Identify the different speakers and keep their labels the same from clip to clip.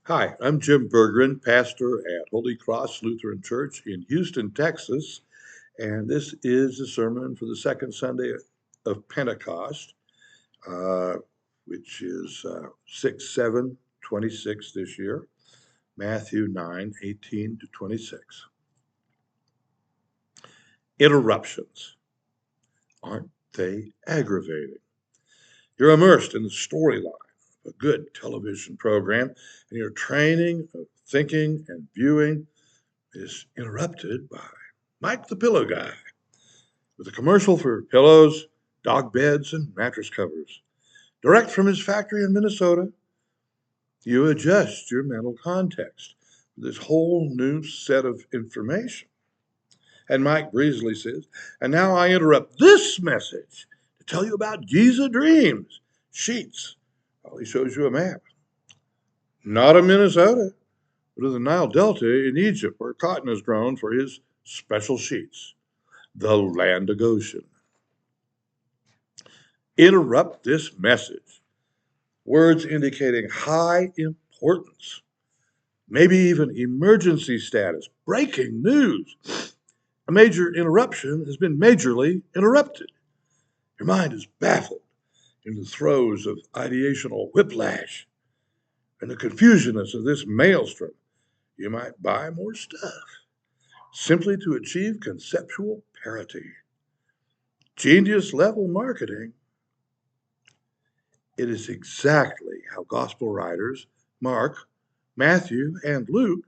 Speaker 1: Hi, I'm Jim Berggren, pastor at Holy Cross Lutheran Church in Houston, Texas, and this is a sermon for the second Sunday of Pentecost, uh, which is 6/7/26 this year, Matthew 9:18 to 26. Interruptions, aren't they aggravating? You're immersed in the storyline of a good television program, and your training of thinking and viewing is interrupted by Mike the Pillow Guy with a commercial for pillows, dog beds, and mattress covers. Direct from his factory in Minnesota, you adjust your mental context for this whole new set of information. And Mike breezily says, and now I interrupt this message to tell you about Giza Dreams sheets. Well, he shows you a map. Not of Minnesota, but of the Nile Delta in Egypt, where cotton is grown for his special sheets. The land of Goshen. Interrupt this message. Words indicating high importance, maybe even emergency status, breaking news. A major interruption has been majorly interrupted. Your mind is baffled in the throes of ideational whiplash and the confusiousness of this maelstrom. You might buy more stuff simply to achieve conceptual parity. Genius level marketing. It is exactly how gospel writers Mark, Matthew, and Luke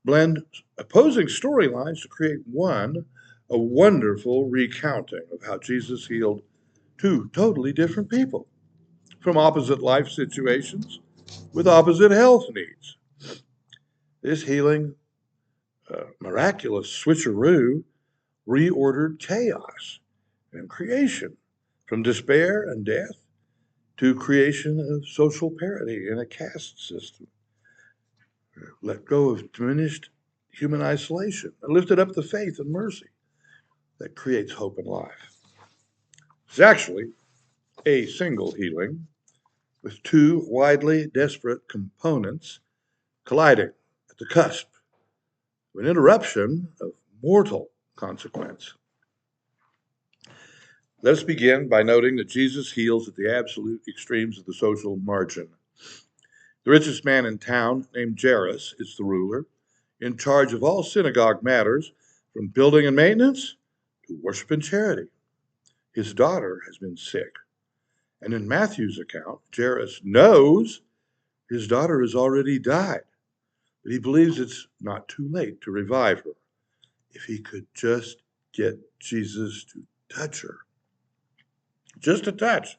Speaker 1: blend opposing storylines to create a wonderful recounting of how Jesus healed two totally different people from opposite life situations with opposite health needs. This healing, miraculous switcheroo, reordered chaos and creation from despair and death to creation of social parity in a caste system. Let go of diminished human isolation and lifted up the faith and mercy that creates hope and life. It's actually a single healing with two widely disparate components colliding at the cusp of an interruption of mortal consequence. Let's begin by noting that Jesus heals at the absolute extremes of the social margin. The richest man in town, named Jairus, is the ruler, in charge of all synagogue matters, from building and maintenance to worship and charity. His daughter has been sick, and in Matthew's account, Jairus knows his daughter has already died, but he believes it's not too late to revive her if he could just get Jesus to touch her. Just a touch,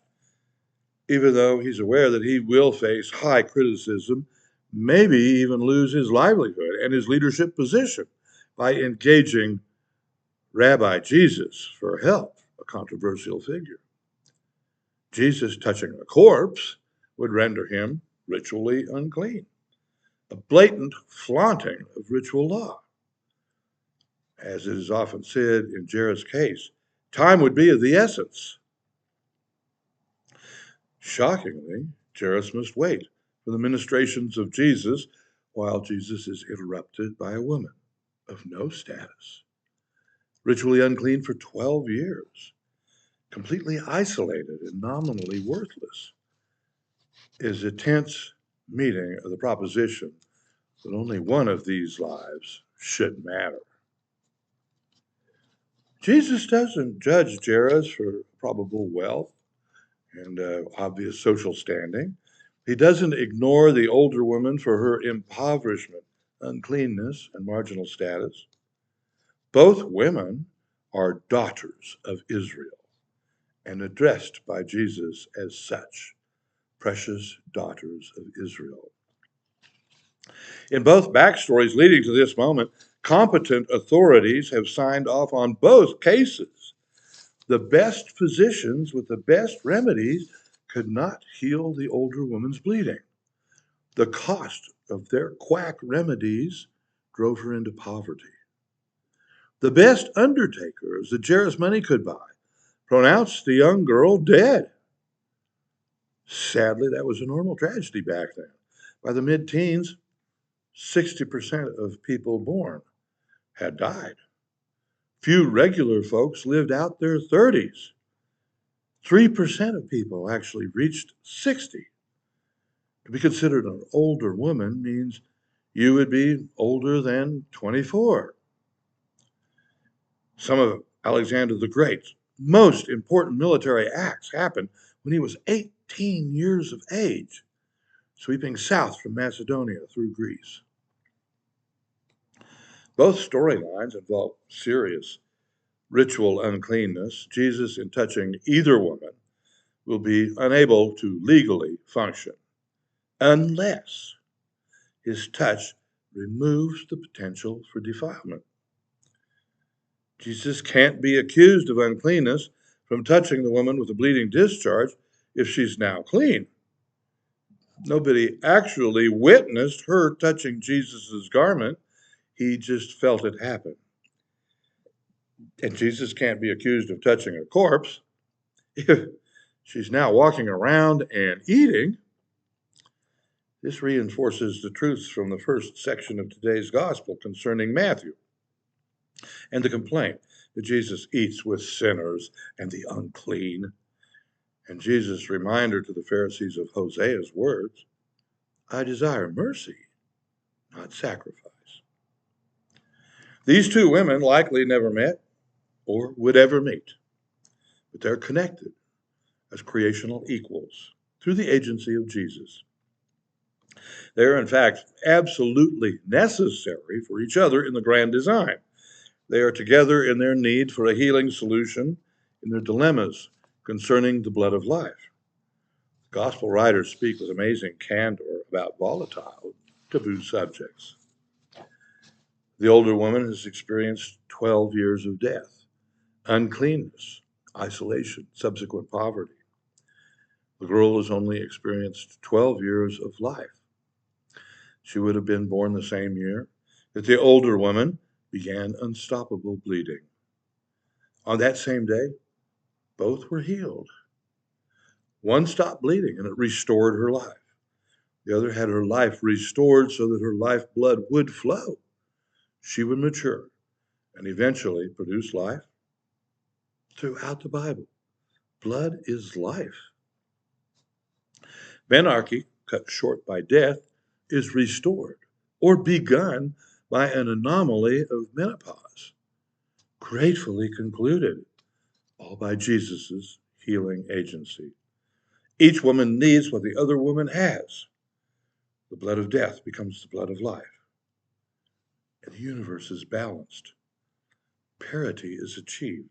Speaker 1: even though he's aware that he will face high criticism, maybe even lose his livelihood and his leadership position by engaging Rabbi Jesus for help, a controversial figure. Jesus touching a corpse would render him ritually unclean, a blatant flaunting of ritual law. As it is often said in Jairus' case, time would be of the essence. Shockingly, Jairus must wait for the ministrations of Jesus while Jesus is interrupted by a woman of no status, ritually unclean for 12 years, completely isolated and nominally worthless, is a tense meeting of the proposition that only one of these lives should matter. Jesus doesn't judge Jairus for probable wealth and obvious social standing. He doesn't ignore the older woman for her impoverishment, uncleanness, and marginal status. Both women are daughters of Israel and addressed by Jesus as such, precious daughters of Israel. In both backstories leading to this moment, competent authorities have signed off on both cases. The best physicians with the best remedies could not heal the older woman's bleeding. The cost of their quack remedies drove her into poverty. The best undertakers that Jairus' money could buy pronounced the young girl dead. Sadly, that was a normal tragedy back then. By the mid teens, 60% of people born had died. Few regular folks lived out their 30s. 3% of people actually reached 60. To be considered an older woman means you would be older than 24. Some of Alexander the Great's most important military acts happened when he was 18 years of age, sweeping south from Macedonia through Greece. Both storylines involve serious ritual uncleanness. Jesus, in touching either woman, will be unable to legally function unless his touch removes the potential for defilement. Jesus can't be accused of uncleanness from touching the woman with a bleeding discharge if she's now clean. Nobody actually witnessed her touching Jesus' garment. He just felt it happen. And Jesus can't be accused of touching a corpse if she's now walking around and eating. This reinforces the truths from the first section of today's gospel concerning Matthew and the complaint that Jesus eats with sinners and the unclean. And Jesus' reminder to the Pharisees of Hosea's words, I desire mercy, not sacrifice. These two women likely never met or would ever meet, but they're connected as creational equals through the agency of Jesus. They're, in fact, absolutely necessary for each other in the grand design. They are together in their need for a healing solution in their dilemmas concerning the blood of life. Gospel writers speak with amazing candor about volatile, taboo subjects. The older woman has experienced 12 years of death, uncleanness, isolation, subsequent poverty. The girl has only experienced 12 years of life. She would have been born the same year that the older woman began unstoppable bleeding. On that same day, both were healed. One stopped bleeding and it restored her life. The other had her life restored so that her lifeblood would flow. She would mature and eventually produce life. Throughout the Bible, blood is life. Menarche, cut short by death, is restored or begun by an anomaly of menopause, gratefully concluded, all by Jesus' healing agency. Each woman needs what the other woman has. The blood of death becomes the blood of life. And the universe is balanced. Parity is achieved.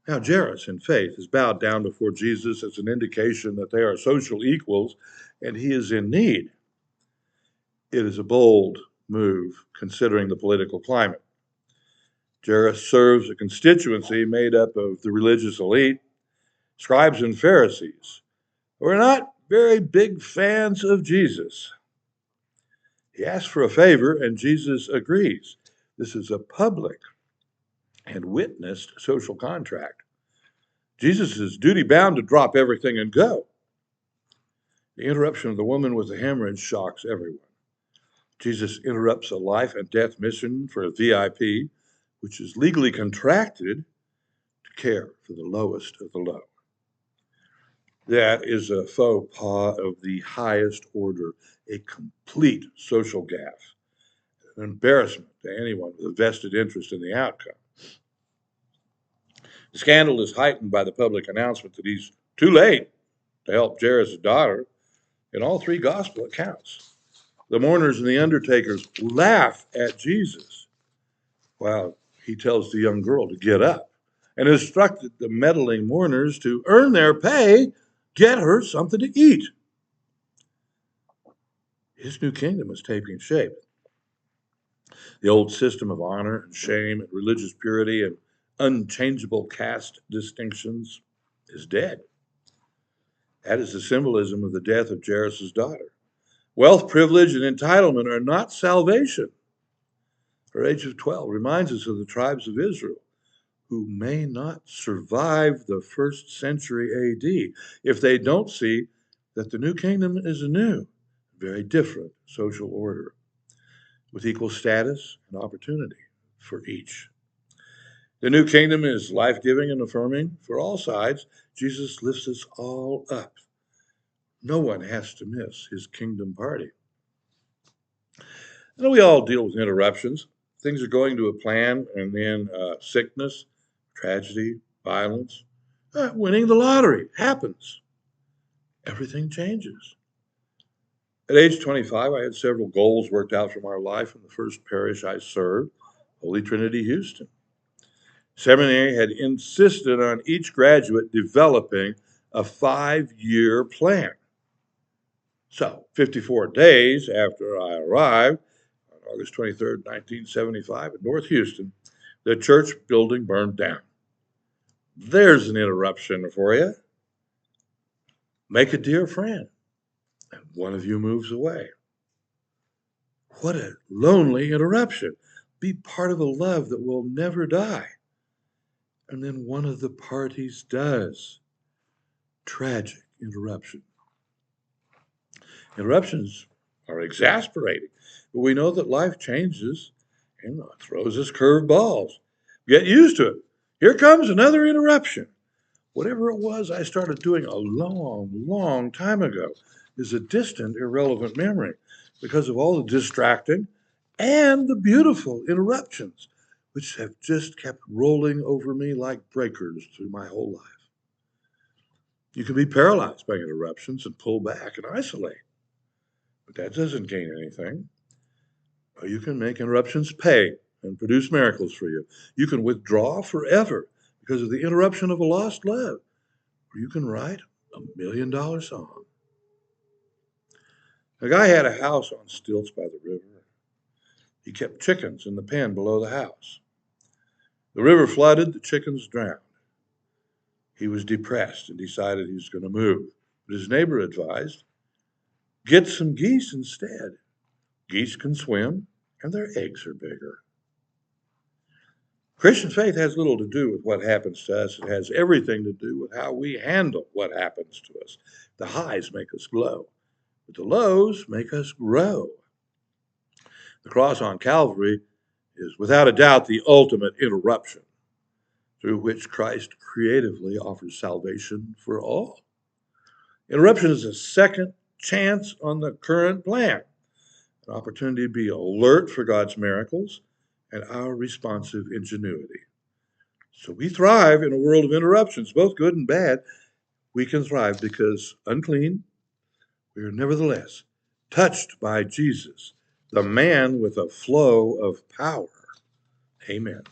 Speaker 1: Now, Jairus, in faith, is bowed down before Jesus as an indication that they are social equals and he is in need. It is a bold move considering the political climate. Jairus serves a constituency made up of the religious elite, scribes and Pharisees, who are not very big fans of Jesus. He asks for a favor and Jesus agrees. This is a public and witnessed social contract. Jesus is duty bound to drop everything and go. The interruption of the woman with the hemorrhage shocks everyone. Jesus interrupts a life and death mission for a VIP, which is legally contracted to care for the lowest of the low. That is a faux pas of the highest order, a complete social gaffe, an embarrassment to anyone with a vested interest in the outcome. The scandal is heightened by the public announcement that he's too late to help Jairus' daughter in all three gospel accounts. The mourners and the undertakers laugh at Jesus while he tells the young girl to get up and instructed the meddling mourners to earn their pay, get her something to eat. His new kingdom is taking shape. The old system of honor and shame and religious purity and unchangeable caste distinctions is dead. That is the symbolism of the death of Jairus' daughter. Wealth, privilege, and entitlement are not salvation. Her age of 12 reminds us of the tribes of Israel, who may not survive the first century AD if they don't see that the new kingdom is new, very different social order with equal status and opportunity for each. The new kingdom is life giving and affirming for all sides. Jesus lifts us all up. No one has to miss his kingdom party. And we all deal with interruptions. Things are going to a plan, and then sickness, tragedy, violence, winning the lottery happens. Everything changes. At age 25, I had several goals worked out for my life in the first parish I served, Holy Trinity, Houston. Seminary had insisted on each graduate developing a 5-year plan. So, 54 days after I arrived, on August 23rd, 1975, in North Houston, the church building burned down. There's an interruption for you. Make a dear friend, and one of you moves away. What a lonely interruption. Be part of a love that will never die. And then one of the parties does. Tragic interruption. Interruptions are exasperating, but we know that life changes and throws us curved balls. Get used to it. Here comes another interruption. Whatever it was I started doing a long, long time ago is a distant, irrelevant memory because of all the distracting and the beautiful interruptions, which have just kept rolling over me like breakers through my whole life. You can be paralyzed by interruptions and pull back and isolate, but that doesn't gain anything. Or you can make interruptions pay and produce miracles for you. You can withdraw forever because of the interruption of a lost love, or you can write $1 million song. A guy had a house on stilts by the river. He kept chickens in the pen below the house. The river flooded, the chickens drowned. He was depressed and decided he was going to move. But his neighbor advised, get some geese instead. Geese can swim, and their eggs are bigger. Christian faith has little to do with what happens to us. It has everything to do with how we handle what happens to us. The highs make us glow, but the lows make us grow. The cross on Calvary is without a doubt the ultimate interruption through which Christ creatively offers salvation for all. Interruption is a second chance on the current plan, an opportunity to be alert for God's miracles and our responsive ingenuity. So we thrive in a world of interruptions, both good and bad. We can thrive because unclean, we are nevertheless touched by Jesus, the man with a flow of power. Amen.